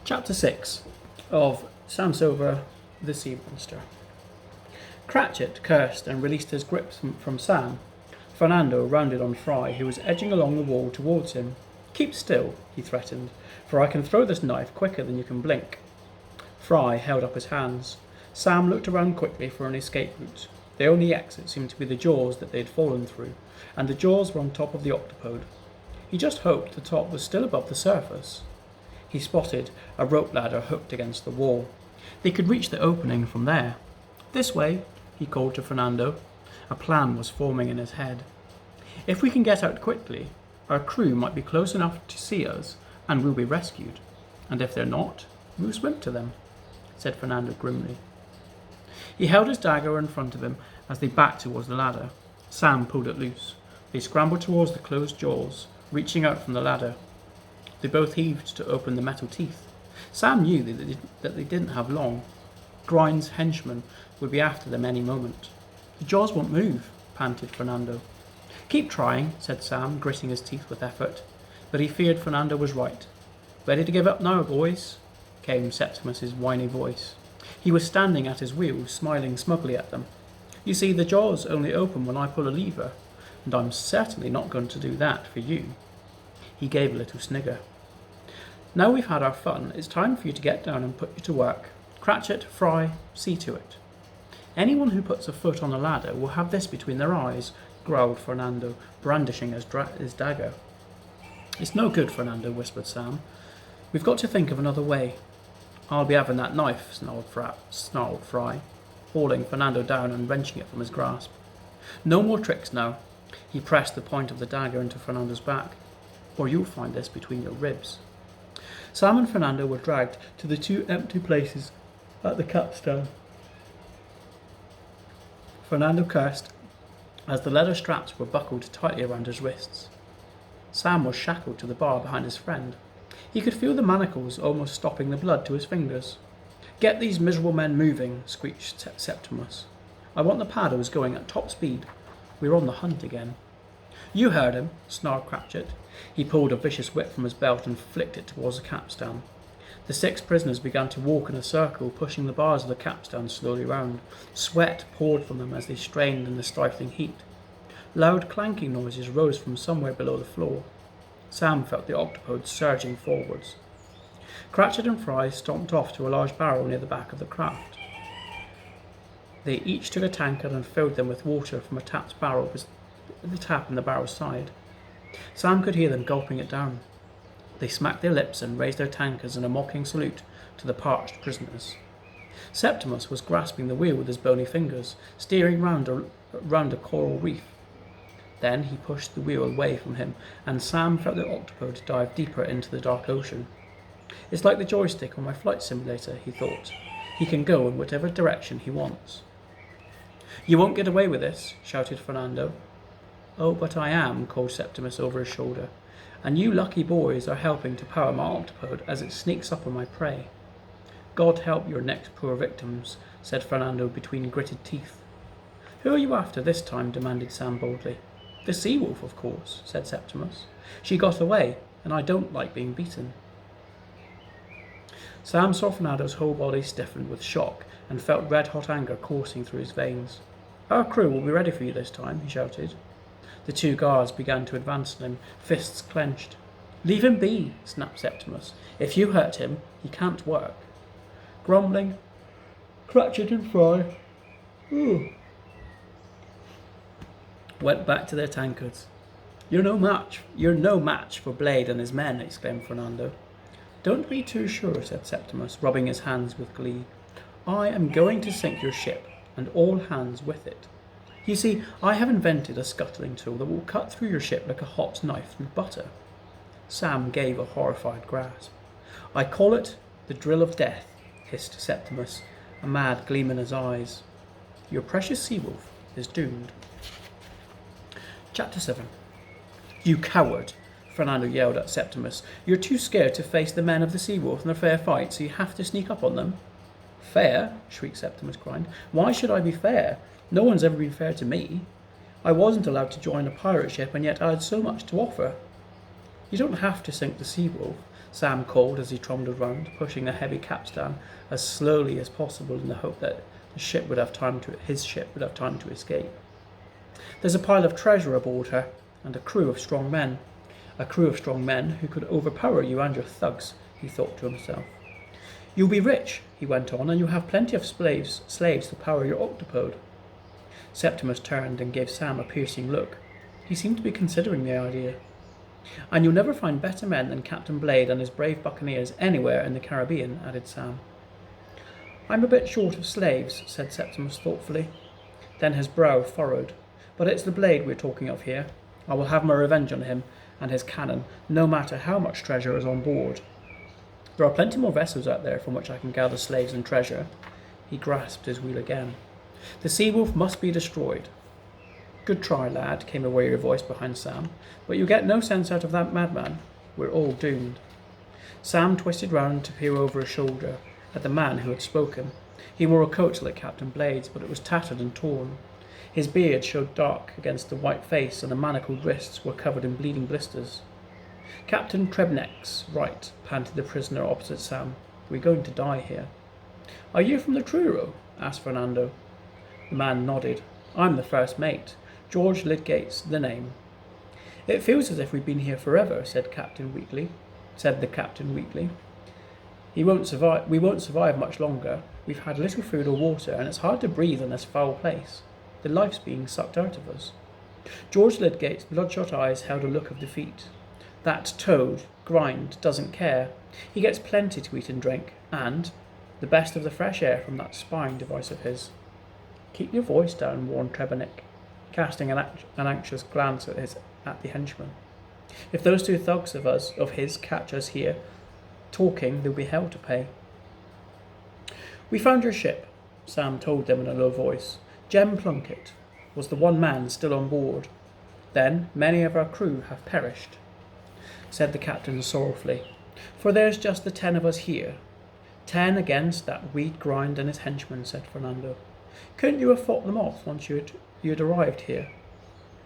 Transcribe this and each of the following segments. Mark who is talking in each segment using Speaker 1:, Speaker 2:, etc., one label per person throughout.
Speaker 1: Chapter 6 of Sampsover the Sea Monster. Cratchit cursed and released his grip from Sam. Fernando rounded on Fry, who was edging along the wall towards him. "Keep still," he threatened, "for I can throw this knife quicker than you can blink." Fry held up his hands. Sam looked around quickly for an escape route. The only exit seemed to be the jaws that they had fallen through, and the jaws were on top of the octopode. He just hoped the top was still above the surface. He spotted a rope ladder hooked against the wall. They could reach the opening from there. "This way," he called to Fernando. A plan was forming in his head. "If we can get out quickly, our crew might be close enough to see us and we'll be rescued. And if they're not, we'll swim to them," said Fernando grimly. He held his dagger in front of him as they backed towards the ladder. Sam pulled it loose. They scrambled towards the closed jaws, reaching out from the ladder. They both heaved to open the metal teeth. Sam knew that they didn't have long. Grind's henchmen would be after them any moment. "The jaws won't move," panted Fernando. "Keep trying," said Sam, gritting his teeth with effort. But he feared Fernando was right. "Ready to give up now, boys?" came Septimus's whiny voice. He was standing at his wheel, smiling smugly at them. "You see, the jaws only open when I pull a lever, and I'm certainly not going to do that for you." He gave a little snigger. "Now we've had our fun, it's time for you to get down and put you to work. Cratchit, Fry, see to it." "Anyone who puts a foot on a ladder will have this between their eyes," growled Fernando, brandishing his dagger. "It's no good, Fernando," whispered Sam. "We've got to think of another way." "I'll be having that knife," snarled Fry, hauling Fernando down and wrenching it from his grasp. "No more tricks now." He pressed the point of the dagger into Fernando's back. "Or you'll find this between your ribs." Sam and Fernando were dragged to the two empty places at the capstan. Fernando cursed as the leather straps were buckled tightly around his wrists. Sam was shackled to the bar behind his friend. He could feel the manacles almost stopping the blood to his fingers. "Get these miserable men moving," screeched Septimus. "I want the paddles going at top speed. We're on the hunt again." "You heard him," snarled Cratchit. He pulled a vicious whip from his belt and flicked it towards the capstan. The 6 prisoners began to walk in a circle, pushing the bars of the capstan slowly round. Sweat poured from them as they strained in the stifling heat. Loud clanking noises rose from somewhere below the floor. Sam felt the octopode surging forwards. Cratchit and Fry stomped off to a large barrel near the back of the craft. They each took a tankard and filled them with water from a tapped barrel with the tap in the barrel's side. Sam could hear them gulping it down. They smacked their lips and raised their tankards in a mocking salute to the parched prisoners. Septimus was grasping the wheel with his bony fingers, steering round a coral reef. Then he pushed the wheel away from him, and Sam felt the octopode dive deeper into the dark ocean. "It's like the joystick on my flight simulator," he thought. "He can go in whatever direction he wants." "You won't get away with this," shouted Fernando. "Oh, but I am," called Septimus over his shoulder. "And you lucky boys are helping to power my octopode as it sneaks up on my prey." "God help your next poor victims," said Fernando between gritted teeth. "Who are you after this time?" demanded Sam boldly. "The sea-wolf, of course," said Septimus. "She got away, and I don't like being beaten." Sam saw Fernando's whole body stiffen with shock and felt red-hot anger coursing through his veins. "Our crew will be ready for you this time," he shouted. The 2 guards began to advance on him, fists clenched. "Leave him be," snapped Septimus. "If you hurt him, he can't work." Grumbling, Cratchit and Fry went back to their tankards. You're no match for Blade and his men," exclaimed Fernando. "Don't be too sure," said Septimus, rubbing his hands with glee. "I am going to sink your ship, and all hands with it. You see, I have invented a scuttling tool that will cut through your ship like a hot knife through butter." Sam gave a horrified gasp. "I call it the drill of death," hissed Septimus, a mad gleam in his eyes. "Your precious sea-wolf is doomed." Chapter 7. "You coward!" Fernando yelled at Septimus. "You're too scared to face the men of the sea-wolf in a fair fight, so you have to sneak up on them." "Fair?" shrieked Septimus, crying. "Why should I be fair? No one's ever been fair to me. I wasn't allowed to join a pirate ship, and yet I had so much to offer." "You don't have to sink the sea-wolf," Sam called as he trundled round, pushing the heavy capstan as slowly as possible in the hope that his ship would have time to escape. "There's a pile of treasure aboard her, and a crew of strong men. A crew of strong men who could overpower you and your thugs," he thought to himself. "You'll be rich," he went on, "and you'll have plenty of slaves to power your octopode." Septimus turned and gave Sam a piercing look. He seemed to be considering the idea. "And you'll never find better men than Captain Blade and his brave buccaneers anywhere in the Caribbean," added Sam. "I'm a bit short of slaves," said Septimus thoughtfully. Then his brow furrowed. "But it's the Blade we're talking of here. I will have my revenge on him and his cannon, no matter how much treasure is on board. There are plenty more vessels out there from which I can gather slaves and treasure." He grasped his wheel again. "The Seawolf must be destroyed." "Good try, lad," came a weary voice behind Sam, "but you get no sense out of that madman. We're all doomed." Sam twisted round to peer over his shoulder at the man who had spoken. He wore a coat like Captain Blade's, but it was tattered and torn. His beard showed dark against the white face, and the manacled wrists were covered in bleeding blisters. "Captain Trebnick's right," panted the prisoner opposite Sam. "We're going to die here." "Are you from the Truro?" asked Fernando. The man nodded. "I'm the first mate. George Lydgate's the name." "It feels as if we've been here forever," said the captain weakly. We won't survive much longer. We've had little food or water, and it's hard to breathe in this foul place. The life's being sucked out of us." George Lydgate's bloodshot eyes held a look of defeat. "That toad, Grind, doesn't care. He gets plenty to eat and drink, and the best of the fresh air from that spying device of his." "Keep your voice down," warned Trebennick, casting an anxious glance at the henchman. "If those two thugs of his catch us here talking, there'll be hell to pay." "We found your ship," Sam told them in a low voice. "Jem Plunkett was the one man still on board. Then many of our crew have perished," said the captain sorrowfully. "For there's just the 10 of us here." "10 against that weed Grind and his henchmen," said Fernando. "Couldn't you have fought them off once you'd arrived here?"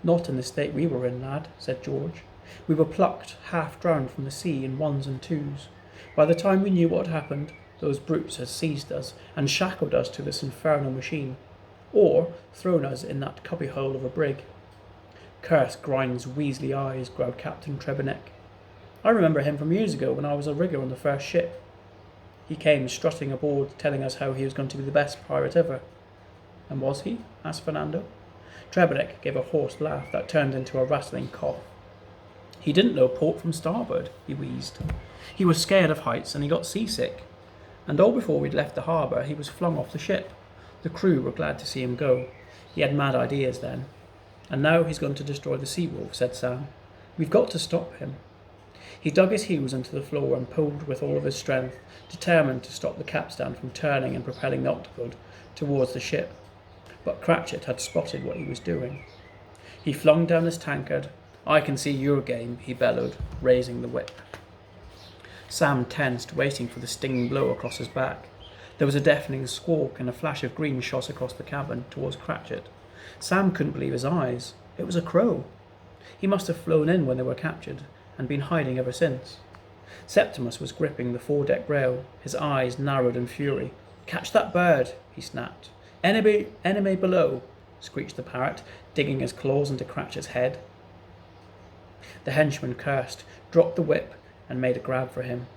Speaker 1: "Not in the state we were in, lad," said George. "We were plucked, half drowned from the sea in ones and twos. By the time we knew what had happened, those brutes had seized us and shackled us to this infernal machine, or thrown us in that cubbyhole of a brig." "Curse Grind's weaselly eyes," growled Captain Trebennick. "I remember him from years ago when I was a rigger on the first ship. He came strutting aboard telling us how he was going to be the best pirate ever." "And was he?" asked Fernando. Trebennick gave a hoarse laugh that turned into a rattling cough. "He didn't know port from starboard," he wheezed. "He was scared of heights and he got seasick. And all before we'd left the harbour he was flung off the ship. The crew were glad to see him go. He had mad ideas then. And now he's going to destroy the Seawolf," said Sam. "We've got to stop him." He dug his heels into the floor and pulled with all of his strength, determined to stop the capstan from turning and propelling the octopode towards the ship. But Cratchit had spotted what he was doing. He flung down his tankard. "I can see your game," he bellowed, raising the whip. Sam tensed, waiting for the stinging blow across his back. There was a deafening squawk, and a flash of green shot across the cabin towards Cratchit. Sam couldn't believe his eyes. It was a crow. He must have flown in when they were captured, and been hiding ever since. Septimus was gripping the foredeck rail, his eyes narrowed in fury. "Catch that bird," he snapped. Enemy below," screeched the parrot, digging his claws into Cratchit's head. The henchman cursed, dropped the whip, and made a grab for him.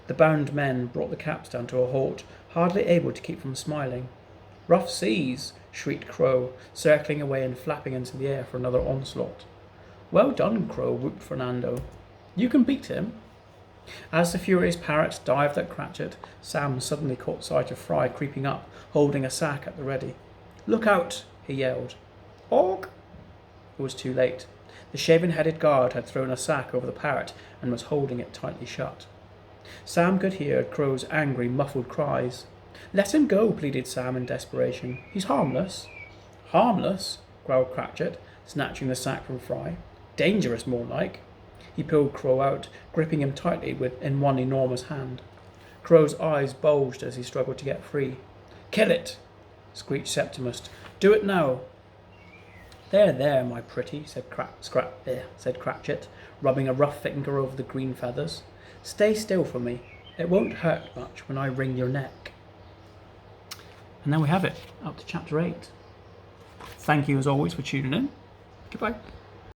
Speaker 1: The bound men brought the capstan to a halt, hardly able to keep from smiling. "Rough seas!" shrieked Crow, circling away and flapping into the air for another onslaught. "Well done, Crow," whooped Fernando. "You can beat him." As the furious parrot dived at Cratchit, Sam suddenly caught sight of Fry creeping up, holding a sack at the ready. "Look out!" he yelled. "Og!" It was too late. The shaven-headed guard had thrown a sack over the parrot and was holding it tightly shut. Sam could hear Crow's angry, muffled cries. "Let him go," pleaded Sam in desperation. "He's harmless." "Harmless?" growled Cratchit, snatching the sack from Fry. "Dangerous, more like." He pulled Crow out, gripping him tightly in one enormous hand. Crow's eyes bulged as he struggled to get free. "Kill it!" screeched Septimus. "Do it now!" There, my pretty," said Cratchit, rubbing a rough finger over the green feathers. Stay still for me. It won't hurt much when I wring your neck. And then we have it, up to chapter 8. Thank you as always for tuning in. Goodbye.